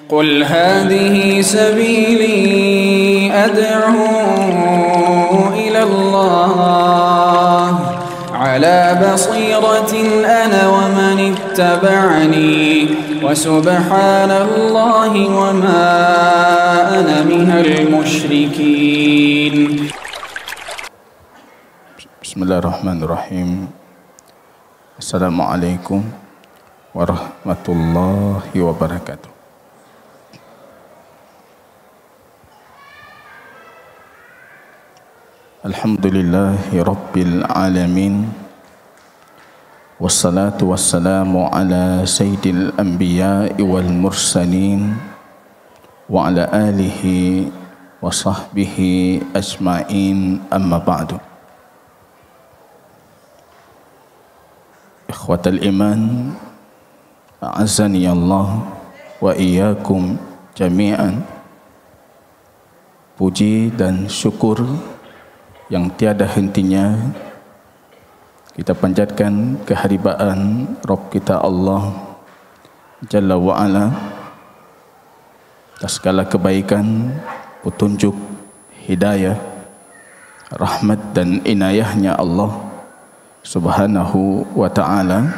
قل هذه سبيلي أدعو إلى الله على بصيرة أنا ومن اتبعني وسبحان الله وما أنا من المشركين. بسم الله الرحمن الرحيم. السلام عليكم ورحمة الله وبركاته. Alhamdulillahi Rabbil Alamin, wassalatu wassalamu ala sayyidil anbiya'i wal mursalin wa ala alihi wa sahbihi ajma'in, amma ba'du. Ikhwatal iman, a'azzani Allah wa iyyakum jami'an. Puji dan syukur yang tiada hentinya kita panjatkan keharibaan Rabb kita Allah Jalla wa'ala atas segala kebaikan, petunjuk, hidayah, rahmat dan inayahnya Allah Subhanahu wa ta'ala.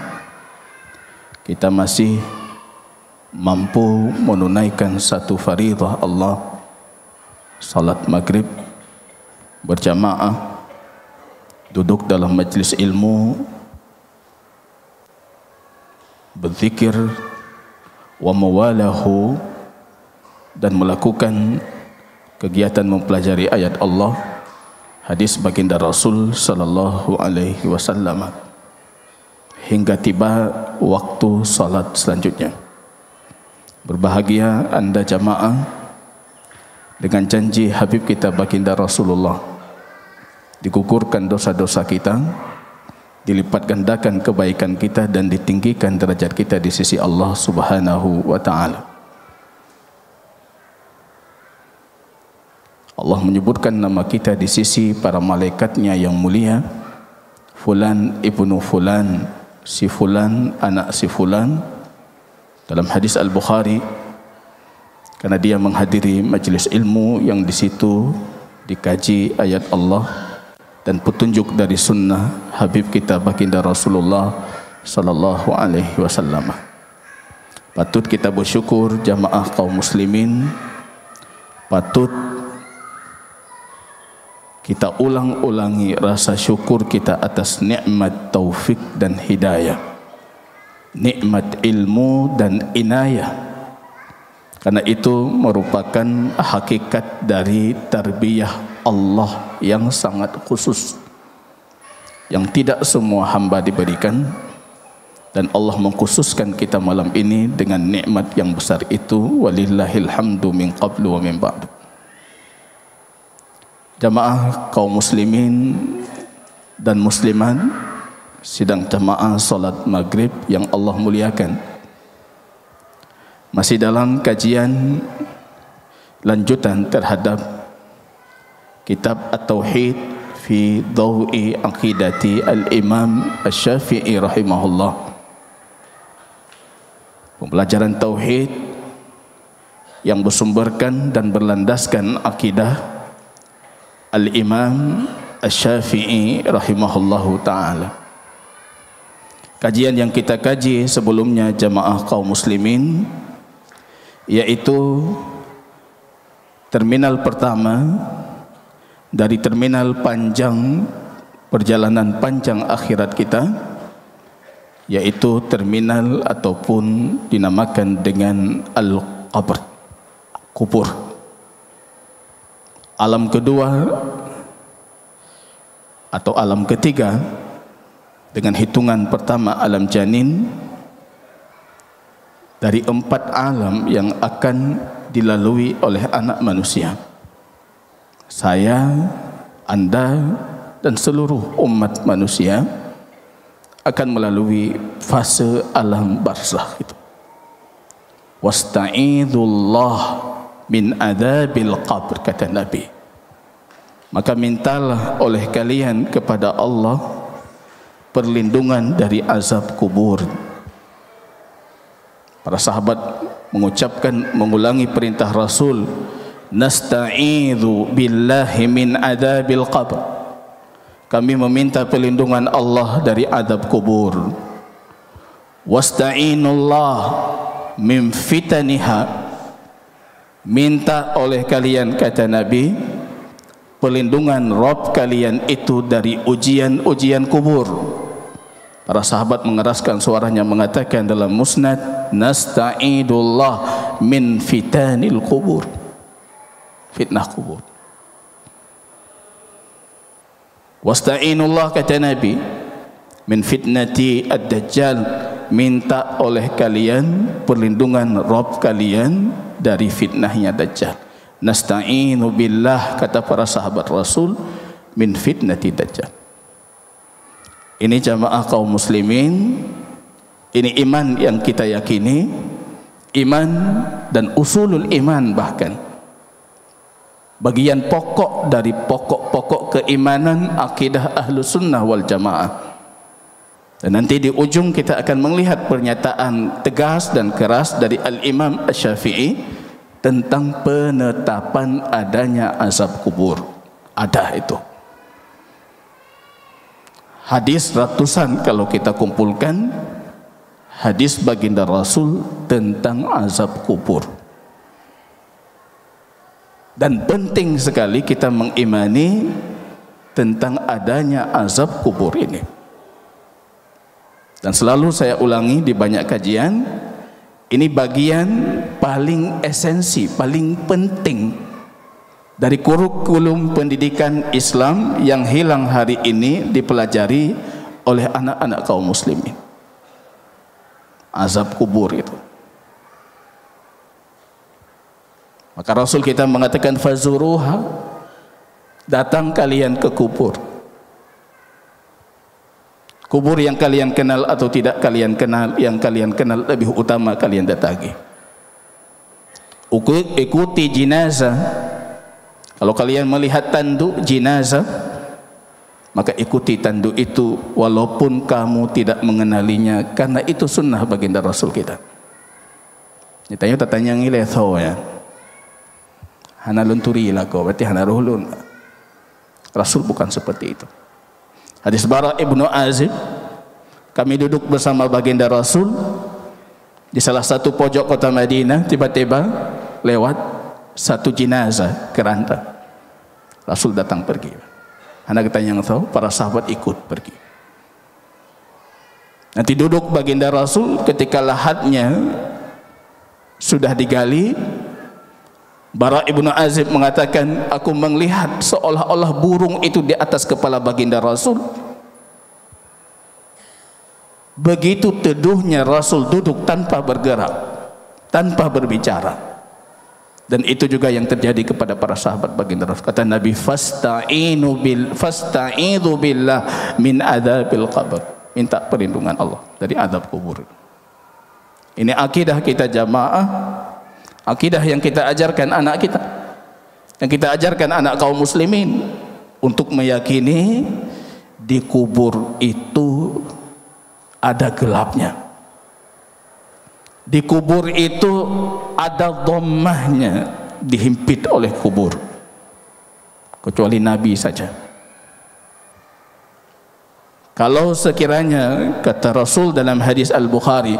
Kita masih mampu menunaikan satu faridah Allah, salat maghrib berjamaah, duduk dalam majlis ilmu, berzikir wa mawalahu, dan melakukan kegiatan mempelajari ayat Allah, hadis baginda Rasul sallallahu alaihi wasallam, hingga tiba waktu salat selanjutnya. Berbahagia anda jamaah dengan janji Habib kita baginda Rasulullah. Digugurkan dosa-dosa kita, dilipat gandakan kebaikan kita, dan ditinggikan derajat kita di sisi Allah Subhanahu wa ta'ala. Allah menyebutkan nama kita di sisi para malaikatnya yang mulia. Fulan ibnu fulan, si fulan anak si fulan, dalam hadis Al-Bukhari, karena dia menghadiri majlis ilmu yang di situ dikaji ayat Allah dan petunjuk dari sunnah Habib kita baginda Rasulullah sallallahu alaihi wasallam. Patut kita bersyukur jamaah kaum muslimin, patut kita ulang-ulangi rasa syukur kita atas nikmat taufik dan hidayah, nikmat ilmu dan inayah, karena itu merupakan hakikat dari tarbiyah Allah yang sangat khusus, yang tidak semua hamba diberikan, dan Allah mengkhususkan kita malam ini dengan nikmat yang besar itu. Walillahil hamdu min qablu wa min ba'du. Jamaah kaum muslimin dan muslimat, sidang jamaah salat maghrib yang Allah muliakan, masih dalam kajian lanjutan terhadap kitab At-Tauhid fi Dawi Aqidati Al-Imam Asy-Syafi'i rahimahullah. Pembelajaran tauhid yang bersumberkan dan berlandaskan akidah Al-Imam Asy-Syafi'i rahimahullahu ta'ala. Kajian yang kita kaji sebelumnya jamaah kaum muslimin, yaitu terminal pertama dari terminal panjang perjalanan panjang akhirat kita, yaitu terminal ataupun dinamakan dengan al-qabr, kubur. Alam kedua atau alam ketiga dengan hitungan pertama alam janin, dari 4 alam yang akan dilalui oleh anak manusia. Saya, anda, dan seluruh umat manusia akan melalui fase alam barzakh itu. Wasta'idullah min adzabil qabr, kata Nabi. Maka mintalah oleh kalian kepada Allah perlindungan dari azab kubur. Para sahabat mengulangi perintah Rasul, nasta'idzu billahi min adzabil qabr. Kami meminta perlindungan Allah dari adab kubur. Wasta'inullah min fitaniha. Minta oleh kalian, kata Nabi, perlindungan Rabb kalian itu dari ujian-ujian kubur. Para sahabat mengeraskan suaranya mengatakan dalam Musnad, nasta'idullah min fitanil kubur. Fitnah kubur. Wasta'inullah, kata Nabi, min fitnati ad-dajjal. Minta oleh kalian perlindungan Rabb kalian dari fitnahnya Dajjal. Nasta'inu billah, kata para sahabat Rasul, min fitnati Dajjal. Ini jamaah kaum muslimin, ini iman yang kita yakini, iman dan usulul iman, bahkan bagian pokok dari pokok-pokok keimanan akidah ahlu sunnah wal jamaah. Dan nanti di ujung kita akan melihat pernyataan tegas dan keras dari Al-Imam Asy-Syafi'i tentang penetapan adanya azab kubur. Ada itu hadis ratusan kalau kita kumpulkan, hadis baginda Rasul tentang azab kubur. Dan penting sekali kita mengimani tentang adanya azab kubur ini. Dan selalu saya ulangi di banyak kajian, ini bagian paling esensi, paling penting dari kurikulum pendidikan Islam yang hilang hari ini dipelajari oleh anak-anak kaum muslimin. Azab kubur itu. Maka Rasul kita mengatakan fazuruha, datang kalian ke kubur. Kubur yang kalian kenal atau tidak kalian kenal, yang kalian kenal lebih utama kalian datangi. Ikuti jenazah. Kalau kalian melihat tanduk jenazah, maka ikuti tanduk itu walaupun kamu tidak mengenalinya, karena itu sunnah baginda Rasul kita. Ditanya tanya ngile tho ya. Hana lunturi lah kau, berarti hana ruhulun. Rasul bukan seperti itu. Hadis Bara ibnu Azib, kami duduk bersama baginda Rasul di salah satu pojok kota Madinah, tiba-tiba lewat satu jenazah keranda. Rasul datang pergi. Anak kita yang tahu, para sahabat ikut pergi. Nanti duduk baginda Rasul ketika lahatnya sudah digali. Bara ibnu Azib mengatakan, aku melihat seolah-olah burung itu di atas kepala baginda Rasul. Begitu teduhnya Rasul duduk tanpa bergerak, tanpa berbicara. Dan itu juga yang terjadi kepada para sahabat baginda Rasul. Kata Nabi, fasta'idzu billah min adzabil qabr. Minta perlindungan Allah dari azab kubur. Ini akidah kita jamaah. Akidah yang kita ajarkan anak kita, yang kita ajarkan anak kaum muslimin, untuk meyakini di kubur itu ada gelapnya, di kubur itu ada dhammahnya, dihimpit oleh kubur, kecuali Nabi saja. Kalau sekiranya kata Rasul dalam hadis Al-Bukhari,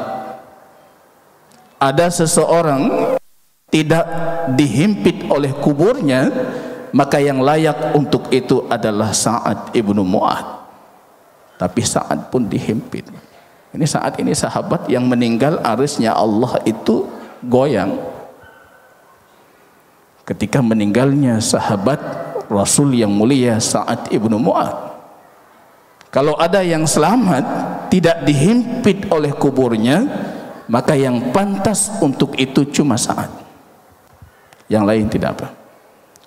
ada seseorang tidak dihimpit oleh kuburnya, maka yang layak untuk itu adalah Sa'ad ibnu Mu'adz. Tapi Sa'ad pun dihimpit. Ini saat ini sahabat yang meninggal, arsy-Nya Allah itu goyang. Ketika meninggalnya sahabat Rasul yang mulia Sa'ad ibnu Mu'adz. Kalau ada yang selamat, tidak dihimpit oleh kuburnya, maka yang pantas untuk itu cuma Sa'ad. Yang lain tidak apa.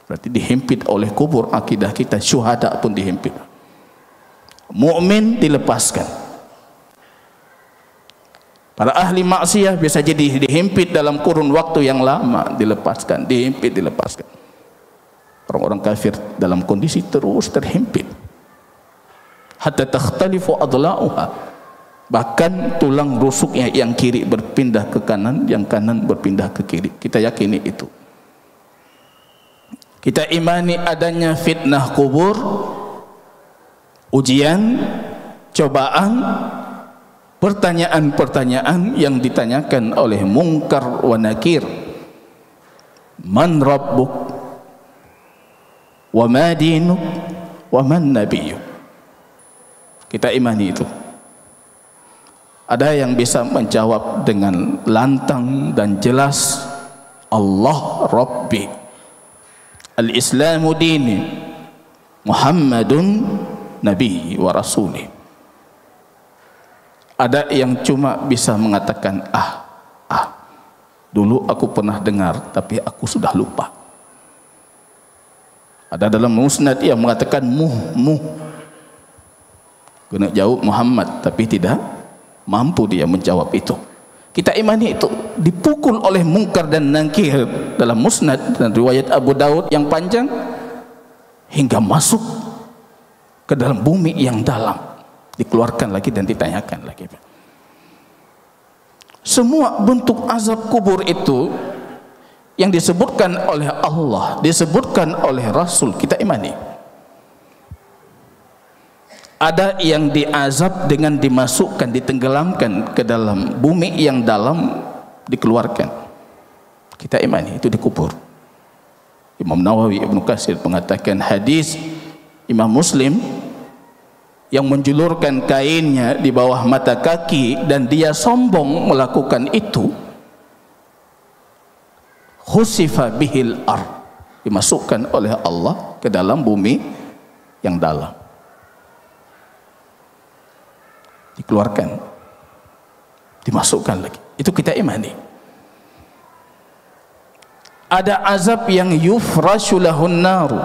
Berarti dihimpit oleh kubur akidah kita. Syuhada pun dihimpit. Mukmin dilepaskan. Para ahli maksiat bisa jadi dihimpit dalam kurun waktu yang lama, dilepaskan, dihimpit, dilepaskan. Orang-orang kafir dalam kondisi terus terhimpit. Hatta takhtalifu adla'uha. Bahkan tulang rusuknya yang kiri berpindah ke kanan, yang kanan berpindah ke kiri. Kita yakini itu. Kita imani adanya fitnah kubur, ujian, cobaan, pertanyaan-pertanyaan yang ditanyakan oleh Munkar wa Nakir. Man rabbuk, wa ma dinuk, wa man nabiyyuk. Kita imani itu. Ada yang bisa menjawab dengan lantang dan jelas, Allah Rabbi, Al-Islamu dini, Muhammadun Nabi wa Rasuli. Ada yang cuma bisa mengatakan dulu aku pernah dengar tapi aku sudah lupa. Ada dalam musnad yang mengatakan kena jawab Muhammad, tapi tidak mampu dia menjawab itu. Kita imani itu. Dipukul oleh Munkar dan Nakir dalam musnad dan riwayat Abu Daud yang panjang hingga masuk ke dalam bumi yang dalam, dikeluarkan lagi dan ditanyakan lagi. Semua bentuk azab kubur itu yang disebutkan oleh Allah, disebutkan oleh Rasul, kita imani. Ada yang diazab dengan dimasukkan, ditenggelamkan ke dalam bumi yang dalam, dikeluarkan. Kita imani itu dikubur. Imam Nawawi, Ibnu Katsir mengatakan hadis Imam Muslim yang menjulurkan kainnya di bawah mata kaki dan dia sombong melakukan itu, khusifa bihil ar, dimasukkan oleh Allah ke dalam bumi yang dalam, dikeluarkan, dimasukkan lagi. Itu kita imani. Ada azab yang yufrashu lahun naru,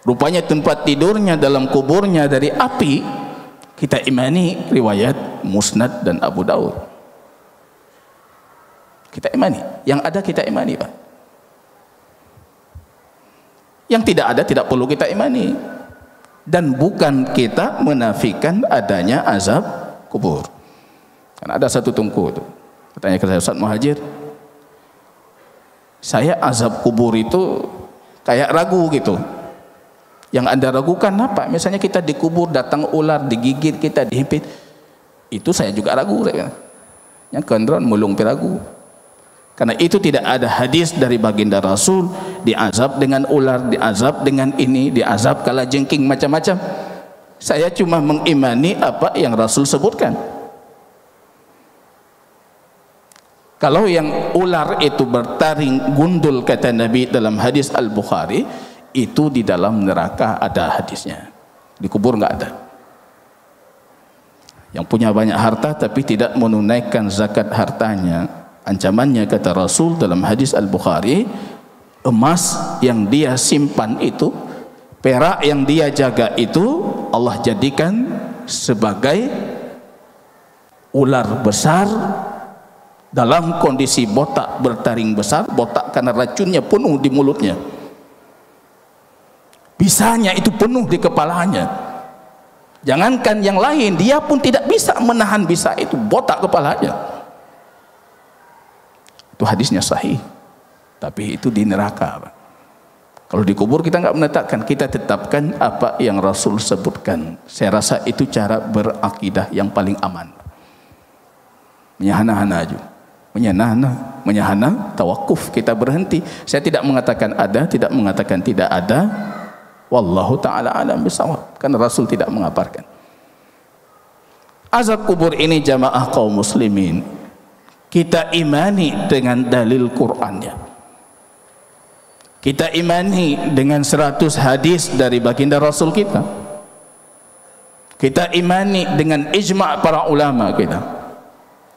rupanya tempat tidurnya dalam kuburnya dari api. Kita imani riwayat Musnad dan Abu Daud. Kita imani. Yang ada kita imani, Pak. Yang tidak ada tidak perlu kita imani. Dan bukan kita menafikan adanya azab kubur. Kan ada satu tungku itu, katanya ke saya, Ustaz Muhajir, saya azab kubur itu kayak ragu gitu. Yang Anda ragukan apa? Misalnya kita dikubur, datang ular, digigit kita, dihimpit. Itu saya juga ragu. Yang kendron mulung piragu. Karena itu tidak ada hadis dari baginda Rasul diazab dengan ular, diazab dengan ini, diazab kala jengking, macam-macam. Saya cuma mengimani apa yang Rasul sebutkan. Kalau yang ular itu bertaring gundul, kata Nabi dalam hadis Al-Bukhari, itu di dalam neraka ada hadisnya. Di kubur nggak ada. Yang punya banyak harta tapi tidak menunaikan zakat hartanya, ancamannya kata Rasul dalam hadis Al-Bukhari, emas yang dia simpan itu, perak yang dia jaga itu, Allah jadikan sebagai ular besar dalam kondisi botak bertaring besar, botak karena racunnya penuh di mulutnya, bisanya itu penuh di kepalanya. Jangankan yang lain, dia pun tidak bisa menahan bisa itu, botak kepalanya. Itu hadisnya sahih, tapi itu di neraka, Pak. Kalau dikubur kita nggak menetapkan, kita tetapkan apa yang Rasul sebutkan. Saya rasa itu cara berakidah yang paling aman. Menyahana-hana aja, menyahana tawakuf, kita berhenti. Saya tidak mengatakan ada, tidak mengatakan tidak ada. Wallahu ta'ala alam bisawab, karena Rasul tidak mengabarkan. Azab kubur ini jamaah kaum muslimin, kita imani dengan dalil Qur'annya, kita imani dengan 100 hadis dari baginda Rasul kita, kita imani dengan ijma' para ulama kita.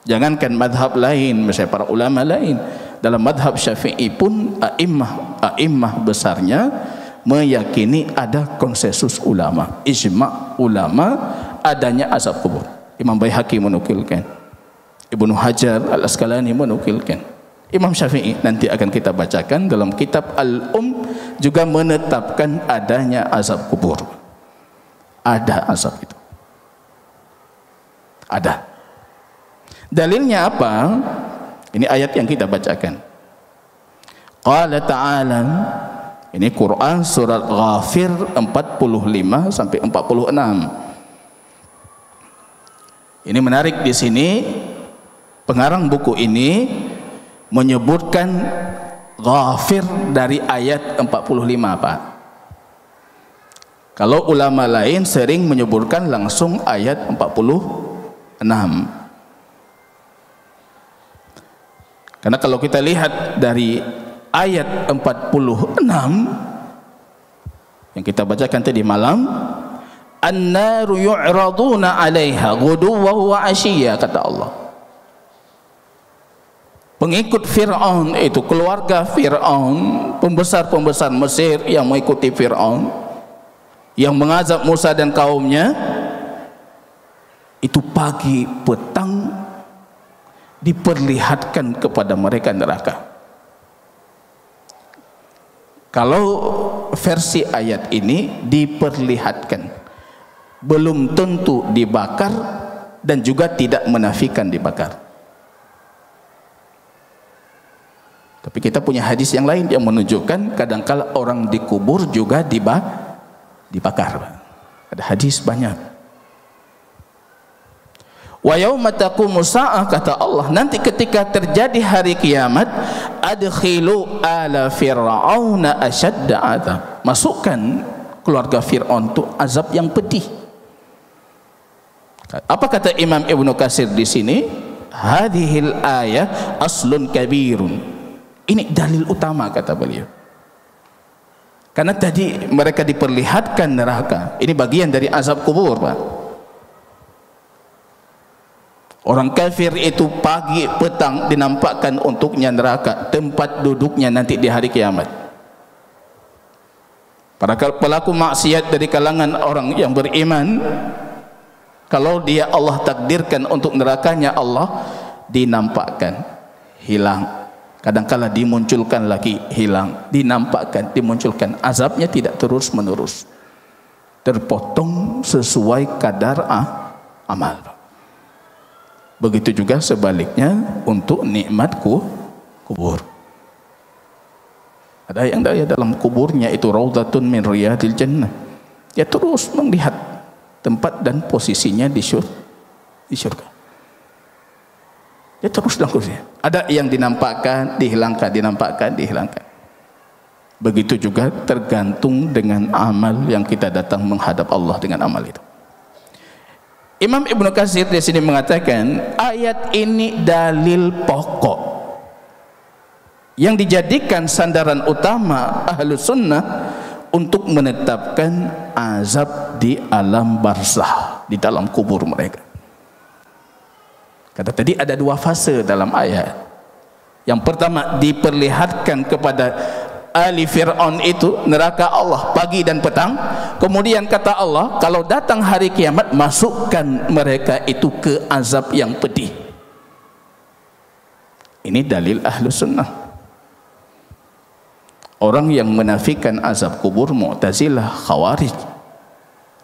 Jangankan madhab lain, misalnya para ulama lain, dalam madhab Syafi'i pun a'immah besarnya meyakini ada konsensus ulama, ijma' ulama adanya azab kubur. Imam Baihaqi menukilkan, Ibnu Hajar Al-Asqalani menukilkan, Imam Syafi'i nanti akan kita bacakan dalam kitab juga menetapkan adanya azab kubur. Ada azab itu. Ada. Dalilnya apa? Ini ayat yang kita bacakan. Qala ta'ala, ini Quran surat Ghafir 45 sampai 46. Ini menarik di sini, pengarang buku ini menyebutkan Ghafir dari ayat 45, Pak. Kalau ulama lain sering menyebutkan langsung ayat 46. Karena kalau kita lihat dari ayat 46 yang kita bacakan tadi malam, an-naru yu'raduna 'alaiha ghuduwwan wa 'ashiyya, kata Allah. Pengikut Fir'aun itu, keluarga Fir'aun, pembesar-pembesar Mesir yang mengikuti Fir'aun, yang mengazab Musa dan kaumnya, itu pagi petang diperlihatkan kepada mereka neraka. Kalau versi ayat ini diperlihatkan, belum tentu dibakar dan juga tidak menafikan dibakar. Tapi kita punya hadis yang lain yang menunjukkan kadangkala orang dikubur juga dibakar. Ada hadis banyak. Wa yauma taqumu sa'ah, kata Allah, nanti ketika terjadi hari kiamat, adkhilu ala fir'auna ashadda adzab, masukkan keluarga Fir'aun itu azab yang pedih. Apa kata Imam Ibnu Katsir di sini? Hadhil ayah aslun kabirun. Ini dalil utama, kata beliau. Karena tadi mereka diperlihatkan neraka. Ini bagian dari azab kubur, Pak. Orang kafir itu pagi petang dinampakkan untuknya neraka, tempat duduknya nanti di hari kiamat. Para pelaku maksiat dari kalangan orang yang beriman, kalau dia Allah takdirkan untuk nerakanya, Allah dinampakkan, hilang. Kadangkala dimunculkan lagi, hilang, dinampakkan, dimunculkan. Azabnya tidak terus menerus, terpotong sesuai kadar amal. Begitu juga sebaliknya untuk nikmat kubur. Ada yang dalam kuburnya itu raudhatun min riyadil jannah, dia terus melihat tempat dan posisinya di surga. Dia terus langsungnya. Ada yang dinampakkan, dihilangkan, dinampakkan, dihilangkan. Begitu juga tergantung dengan amal yang kita datang menghadap Allah dengan amal itu. Imam Ibnu Katsir di sini mengatakan ayat ini dalil pokok yang dijadikan sandaran utama Ahlus Sunnah untuk menetapkan azab di alam barzah, di dalam kubur mereka. Kata tadi ada dua fase dalam ayat. Yang pertama, diperlihatkan kepada ahli Fir'aun itu neraka Allah pagi dan petang. Kemudian kata Allah, kalau datang hari kiamat, masukkan mereka itu ke azab yang pedih. Ini dalil Ahlus Sunnah. Orang yang menafikan azab kubur, Mu'tazilah, Khawarij,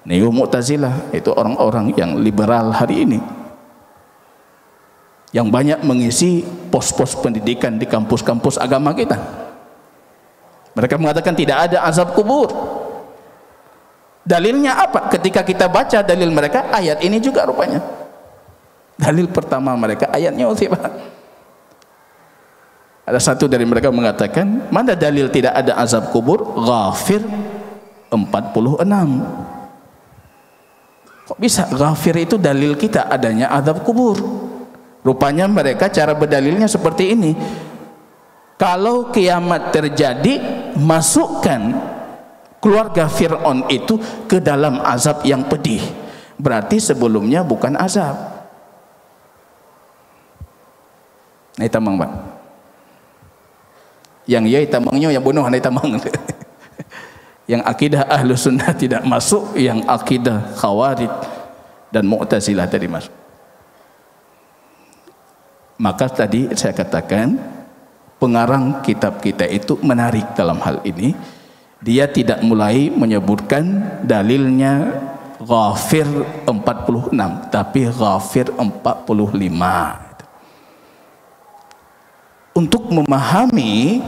Neo Mu'tazilah, itu orang-orang yang liberal hari ini, yang banyak mengisi pos-pos pendidikan di kampus-kampus agama kita. Mereka mengatakan tidak ada azab kubur. Dalilnya apa? Ketika kita baca dalil mereka, ayat ini juga rupanya. Dalil pertama mereka ayatnya Pak. Ada satu dari mereka mengatakan, mana dalil tidak ada azab kubur? Ghafir 46. Kok bisa? Ghafir itu dalil kita adanya azab kubur. Rupanya mereka cara berdalilnya seperti ini. Kalau kiamat terjadi, masukkan keluarga Fir'aun itu ke dalam azab yang pedih. Berarti sebelumnya bukan azab. Nah, tamang Bang. Yang ya tamangnya yang bunuh nah tamang. Yang akidah Ahlus Sunnah tidak masuk, yang akidah Khawarij dan Mu'tazilah tadi masuk. Maka tadi saya katakan pengarang kitab kita itu menarik dalam hal ini. Dia tidak mulai menyebutkan dalilnya Ghafir 46, tapi Ghafir 45. Untuk memahami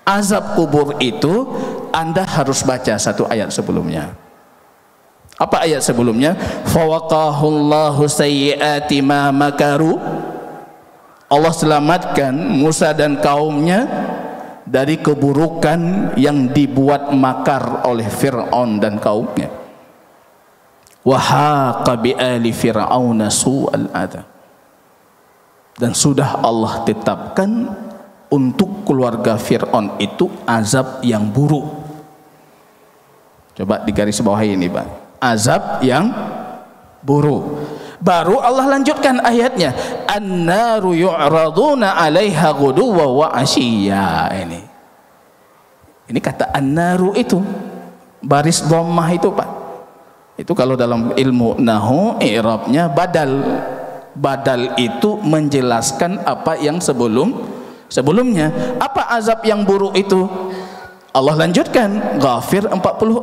azab kubur itu, Anda harus baca satu ayat sebelumnya. Apa ayat sebelumnya? Fawaqahullahu sayyiati ma makaru. Allah selamatkan Musa dan kaumnya dari keburukan yang dibuat makar oleh Fir'aun dan kaumnya. Wa haqa bi ali fir'auna su'al adab. Dan sudah Allah tetapkan untuk keluarga Fir'aun itu azab yang buruk. Coba digaris bawahi ini, Pak. Azab yang buruk. Baru Allah lanjutkan ayatnya, an-naru yu'raduna 'alaiha ghuduwwa wa 'ashiyya. Ini kata an-naru itu baris dhammah itu, Pak. Itu kalau dalam ilmu nahwu i'rabnya badal. Badal itu menjelaskan apa yang sebelumnya. Apa azab yang buruk itu? Allah lanjutkan, Ghafir 46.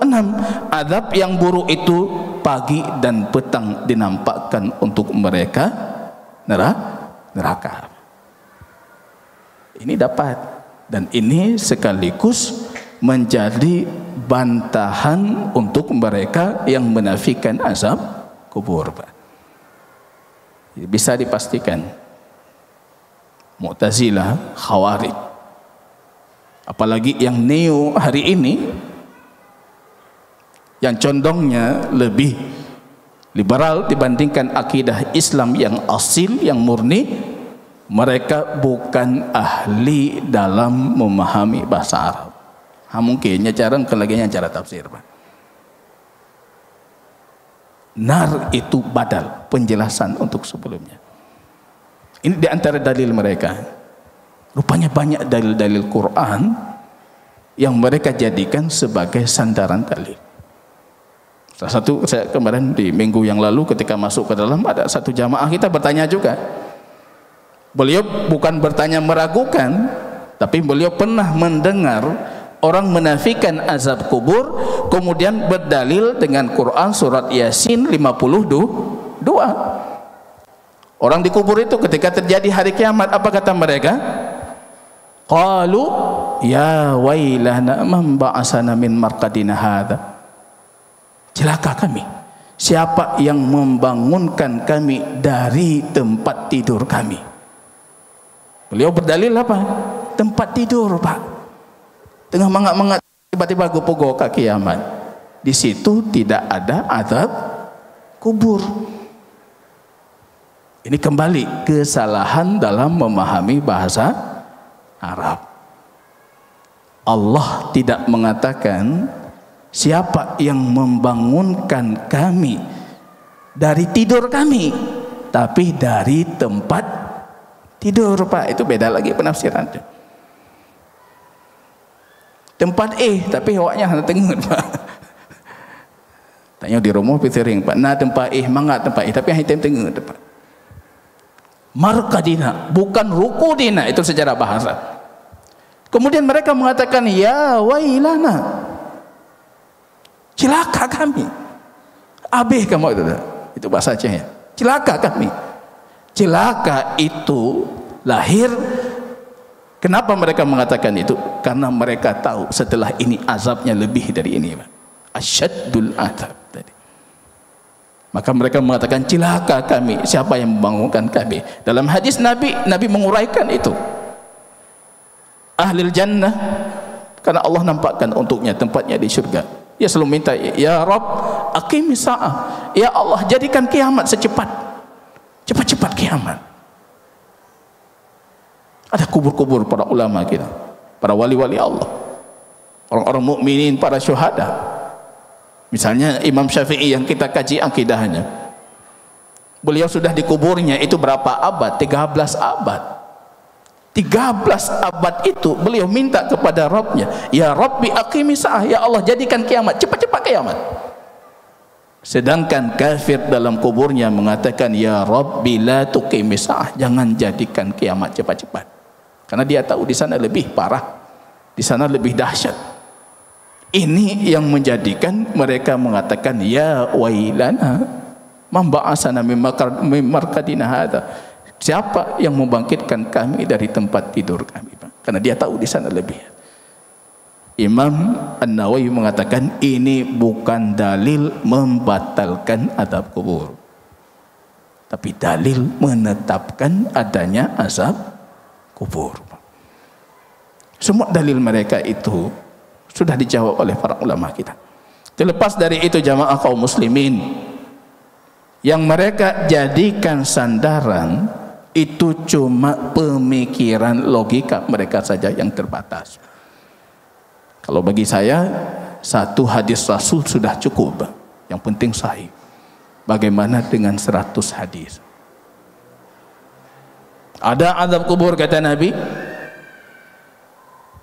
Azab yang buruk itu pagi dan petang dinampakkan untuk mereka neraka. Ini dapat, dan ini sekaligus menjadi bantahan untuk mereka yang menafikan azab kubur, Pak. Bisa dipastikan Mu'tazilah, Khawarij, apalagi yang neo hari ini, yang condongnya lebih liberal dibandingkan akidah Islam yang asil, yang murni, mereka bukan ahli dalam memahami bahasa Arab. Mungkinnya jarang kelaginya cara tafsir, Pak. Nar itu badal, penjelasan untuk sebelumnya. Ini di antara dalil mereka. Rupanya banyak dalil-dalil Quran yang mereka jadikan sebagai sandaran dalil. Salah satu, saya kemarin di minggu yang lalu ketika masuk ke dalam, ada satu jamaah kita bertanya juga. Beliau bukan bertanya meragukan, tapi beliau pernah mendengar orang menafikan azab kubur, kemudian berdalil dengan Quran surat Yasin 52. Orang dikubur itu ketika terjadi hari kiamat, apa kata mereka? Qalu ya wailana man ba'asana min marqadina hadza. Celaka kami, siapa yang membangunkan kami dari tempat tidur kami? Beliau berdalil apa? Tempat tidur, Pak. Tengah mengak-mengak, tiba-tiba gopogo ke kiamat. Di situ tidak ada azab kubur. Ini kembali kesalahan dalam memahami bahasa Arab. Allah tidak mengatakan siapa yang membangunkan kami dari tidur kami, tapi dari tempat tidur, Pak. Itu beda lagi penafsirannya. Tempat tapi awaknya hanya tengok, Pak. Tanya di rumah pitering, Pak. Nah tempat mangat tempat tapi hanya tengok, Pak. Marqadina, bukan rukudina, itu secara bahasa. Kemudian mereka mengatakan ya wailana, celaka kami. Abih kamu itu bahasa Aceh ya. Celaka kami. Celaka itu lahir. Kenapa mereka mengatakan itu? Karena mereka tahu setelah ini azabnya lebih dari ini, asyaddul azab tadi. Maka mereka mengatakan celaka kami, siapa yang membangunkan kami? Dalam hadis Nabi menguraikan itu. Ahlul jannah, karena Allah nampakkan untuknya tempatnya di surga. Dia selalu minta, ya Rabb aqimis sa'ah, ya Allah jadikan kiamat cepat kiamat. Ada kubur-kubur para ulama kita, para wali-wali Allah, orang-orang mukminin, para syuhada. Misalnya Imam Syafi'i yang kita kaji akidahnya, beliau sudah dikuburnya itu berapa abad? 13 abad. 13 abad itu beliau minta kepada Rabbnya, ya Rabbi aqimis sa'ah, ya Allah jadikan kiamat, cepat-cepat kiamat. Sedangkan kafir dalam kuburnya mengatakan, ya Rabbi la tuqimis sa'ah, jangan jadikan kiamat cepat-cepat. Karena dia tahu di sana lebih parah, di sana lebih dahsyat. Ini yang menjadikan mereka mengatakan ya wailana man ba'asana min marqadina hadza. Siapa yang membangkitkan kami dari tempat tidur kami? Karena dia tahu di sana lebih. Imam An-Nawawi mengatakan ini bukan dalil membatalkan azab kubur, tapi dalil menetapkan adanya azab kubur. Semua dalil mereka itu sudah dijawab oleh para ulama kita. Terlepas dari itu jamaah kaum muslimin, yang mereka jadikan sandaran itu cuma pemikiran logika mereka saja yang terbatas. Kalau bagi saya, satu hadis Rasul sudah cukup. Yang penting sahih. Bagaimana dengan 100 hadis? Ada azab kubur kata Nabi,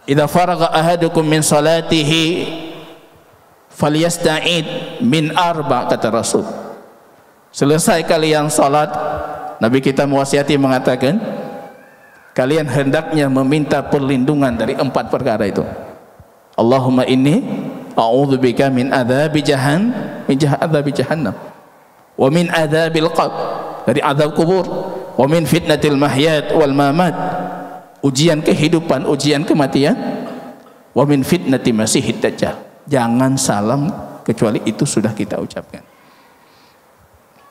idza faraga ahadukum min salatihi falyasta'id min arba, kata Rasul. Selesai kalian salat, Nabi kita mewasiati mengatakan, kalian hendaknya meminta perlindungan dari 4 perkara itu. Allahumma inni a'udzubika min adzabi jahannam wa min adzabil qabr, dari azab kubur, wa min fitnatil mahyat wal mamat, ujian kehidupan, ujian kematian, wa min fitnati masihid dajjal. Jangan salam kecuali itu sudah kita ucapkan.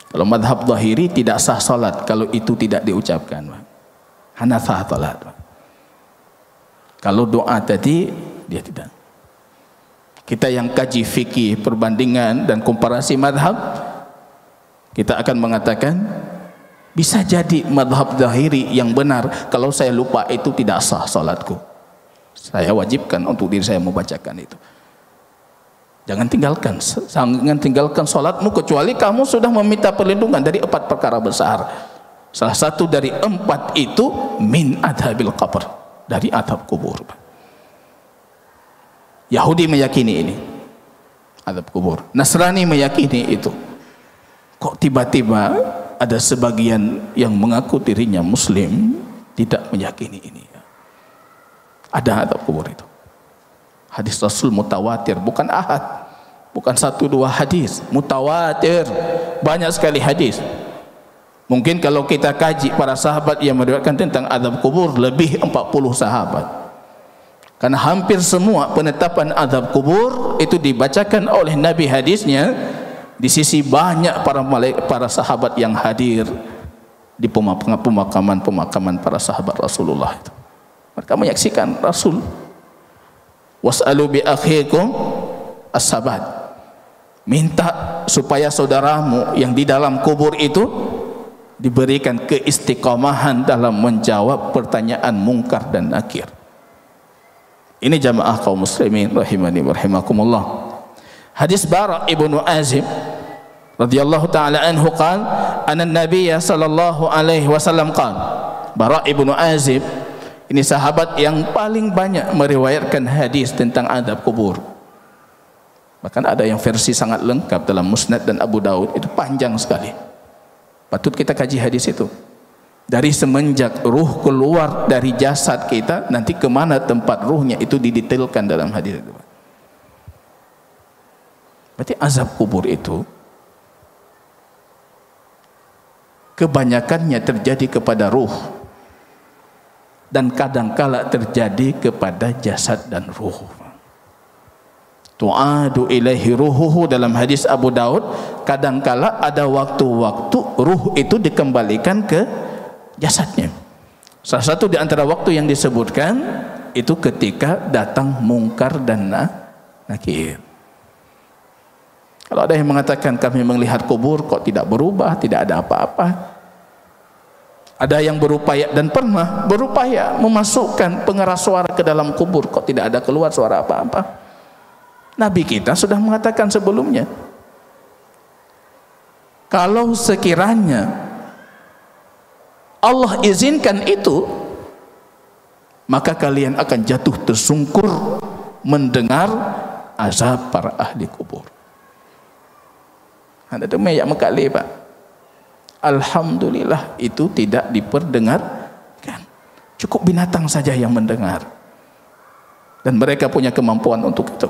Kalau madhab zahiri tidak sah salat kalau itu tidak diucapkan. Hana sah salat. Kalau doa tadi dia tidak. Kita yang kaji fikih, perbandingan dan komparasi madhab, kita akan mengatakan bisa jadi madhab zahiri yang benar. Kalau saya lupa itu tidak sah salatku, saya wajibkan untuk diri saya membacakan itu. Jangan tinggalkan salatmu kecuali kamu sudah meminta perlindungan dari 4 perkara besar. Salah satu dari 4 itu min adzabil qabr, dari azab kubur. Yahudi meyakini ini azab kubur, Nasrani meyakini itu. Kok tiba-tiba ada sebagian yang mengaku dirinya muslim tidak meyakini ini? Ada azab kubur itu. Hadis Rasul mutawatir, bukan ahad, bukan 1-2 hadis, mutawatir, banyak sekali hadis. Mungkin kalau kita kaji para sahabat yang meriwayatkan tentang azab kubur, lebih 40 sahabat. Karena hampir semua penetapan azab kubur itu dibacakan oleh Nabi hadisnya di sisi banyak para sahabat yang hadir di pemakaman para sahabat Rasulullah itu. Mereka menyaksikan Rasul. Was'alu bi akhikum as-sabat. Minta supaya saudaramu yang di dalam kubur itu diberikan keistiqomahan dalam menjawab pertanyaan mungkar dan nakir. Ini jamaah kaum muslimin rahimani wa rahimakumullah. Hadis Bara' ibnu Azib radhiyallahu taala anhu qala anna an-nabiy sallallahu alaihi wasallam qala. Bara' ibnu Azib ini sahabat yang paling banyak meriwayatkan hadis tentang azab kubur. Bahkan ada yang versi sangat lengkap dalam Musnad dan Abu Daud, itu panjang sekali. Patut kita kaji hadis itu. Dari semenjak ruh keluar dari jasad kita, nanti kemana tempat ruhnya, itu didetailkan dalam hadis itu. Berarti azab kubur itu kebanyakannya terjadi kepada ruh, dan kadangkala terjadi kepada jasad dan ruh. Tu'adu ilaihi ruhuhu, dalam hadis Abu Daud, kadangkala ada waktu-waktu ruh itu dikembalikan ke jasadnya. Salah satu di antara waktu yang disebutkan itu ketika datang mungkar dan nakir. Kalau ada yang mengatakan kami melihat kubur kok tidak berubah, tidak ada apa-apa. Ada yang berupaya dan pernah berupaya memasukkan pengeras suara ke dalam kubur, kok tidak ada keluar suara apa-apa. Nabi kita sudah mengatakan sebelumnya, kalau sekiranya Allah izinkan itu, maka kalian akan jatuh tersungkur mendengar azab para ahli kubur. Ada tu meyak mekali Pak. Alhamdulillah itu tidak diperdengarkan. Cukup binatang saja yang mendengar. Dan mereka punya kemampuan untuk itu.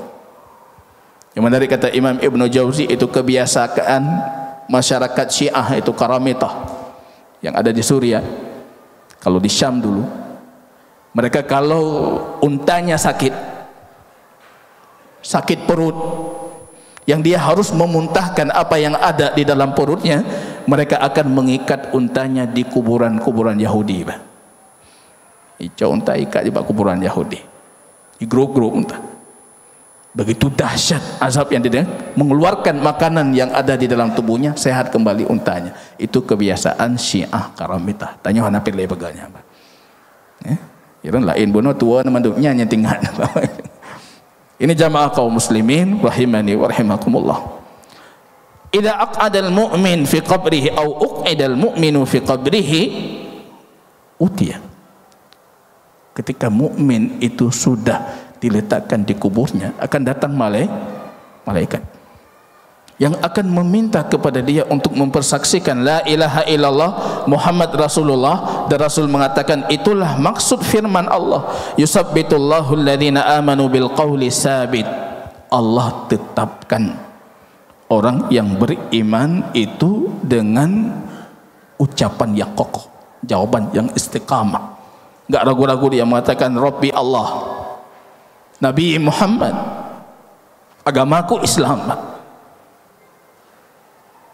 Yang menarik kata Imam Ibn Jauzi, itu kebiasaan masyarakat Syiah, itu Karamitah yang ada di Suriah, kalau di Syam dulu, mereka kalau untanya sakit perut, yang dia harus memuntahkan apa yang ada di dalam perutnya, mereka akan mengikat untanya di kuburan-kuburan Yahudi. Icau unta ikat di kuburan Yahudi, di grup-grup unta. Begitu dahsyat azab yang dia mengeluarkan makanan yang ada di dalam tubuhnya, sehat kembali untanya. Itu kebiasaan Syiah Karamitah. Tanya Hanafi le baganya. Iran lain bono tua namanya nyetingan. Ini jamaah kaum muslimin rahimani wa rahimakumullah. Idza aq'ada al-mu'min fi qabrihi aw uq'ida al-mu'minu fi qabrihi utiya. Ketika mukmin itu sudah diletakkan di kuburnya, akan datang malaikat yang akan meminta kepada dia untuk mempersaksikan la ilaha illallah Muhammad Rasulullah, dan Rasul mengatakan itulah maksud firman Allah, yusabbitullahu alladhina amanu bil qawli sabit. Allah tetapkan orang yang beriman itu dengan ucapan yang kokoh, jawaban yang istiqamah, enggak ragu-ragu dia mengatakan Rabbi Allah, Nabi Muhammad, agamaku Islam.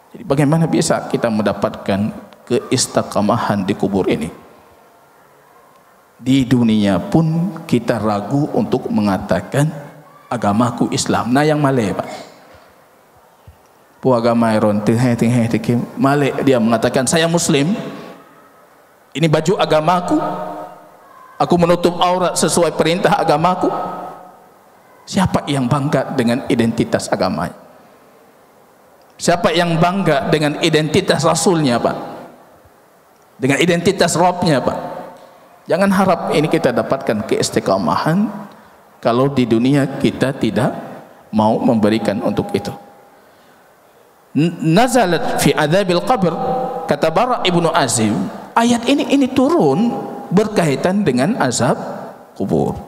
Jadi bagaimana bisa kita mendapatkan keistiqamahan di kubur ini? Di dunia pun kita ragu untuk mengatakan agamaku Islam. Nah yang malai Pak, pu agama iron teh malai dia mengatakan saya Muslim, ini baju agamaku, aku menutup aurat sesuai perintah agamaku. Siapa yang bangga dengan identitas agamanya? Siapa yang bangga dengan identitas Rasulnya Pak? Dengan identitas Robnya Pak? Jangan harap ini kita dapatkan keistiqamahan kalau di dunia kita tidak mau memberikan untuk itu. Nazalat fi adzabil qabr, kata Bara ibnu Azib, ayat ini turun berkaitan dengan azab kubur.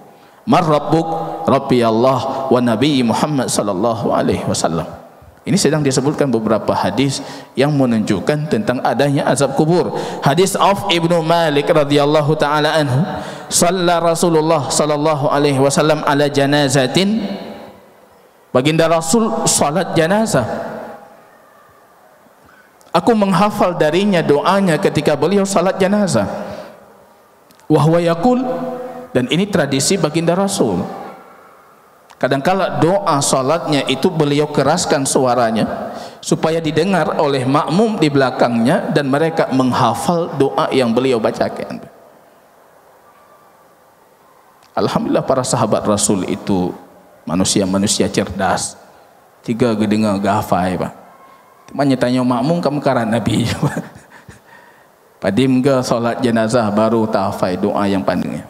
Mar rabbuk? Rabbi Allah wa Nabi Muhammad sallallahu alaihi wasallam. Ini sedang disebutkan beberapa hadis yang menunjukkan tentang adanya azab kubur. Hadis Auf ibnu Malik radhiyallahu taala anhu, shalla Rasulullah sallallahu alaihi wasallam ala janazatin. Baginda Rasul salat janazah. Aku menghafal darinya doanya ketika beliau salat janazah. Wa huwa yaqul, dan ini tradisi baginda Rasul. Kadangkala doa salatnya itu beliau keraskan suaranya supaya didengar oleh makmum di belakangnya dan mereka menghafal doa yang beliau bacakan. Alhamdulillah para sahabat Rasul itu manusia-manusia cerdas. Tiga gedengar gafai Pak. Temannya tanya makmum kamu karan Nabi. Padim ke salat jenazah baru tahfai doa yang pandangnya.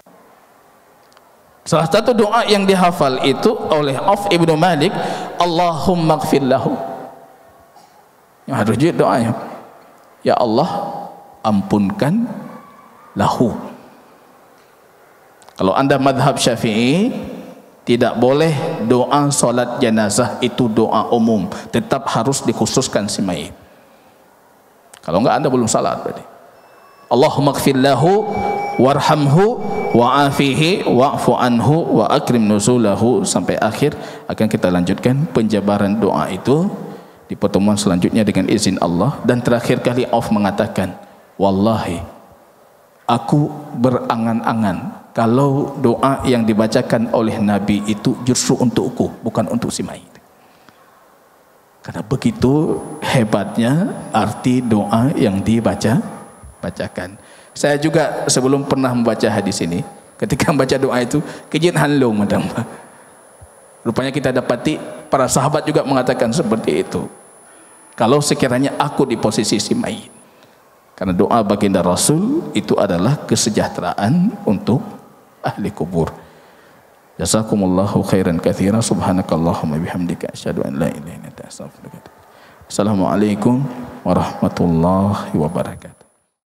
Salah satu doa yang dihafal itu oleh Auf ibnu Malik, Allahumma ighfir lahu. Yang harus juga doanya, ya Allah ampunkan lahu. Kalau anda madhab Syafi'i, tidak boleh doa solat jenazah itu doa umum, tetap harus dikhususkan si mayit. Kalau enggak anda belum salat berarti. Allahumma ighfir lahu warhamhu wa'afihi wa'fu anhu wa akrim nuzulahu, sampai akhir. Akan kita lanjutkan penjabaran doa itu di pertemuan selanjutnya dengan izin Allah. Dan terakhir kali Auf mengatakan, wallahi aku berangan-angan kalau doa yang dibacakan oleh Nabi itu justru untukku, bukan untuk si mayit. Karena begitu hebatnya arti doa yang dibacakan. Saya juga sebelum pernah membaca hadis ini, ketika membaca doa itu kejin hanlung madam. Rupanya kita dapati para sahabat juga mengatakan seperti itu. Kalau sekiranya aku di posisi si mayit, karena doa baginda Rasul itu adalah kesejahteraan untuk ahli kubur. Jazakumullahu khairan katsira. Subhanakallahumma bihamdika asyhadu an la ilaha illa anta astaghfiruka wa atubu ilaik. Assalamualaikum warahmatullahi wabarakatuh.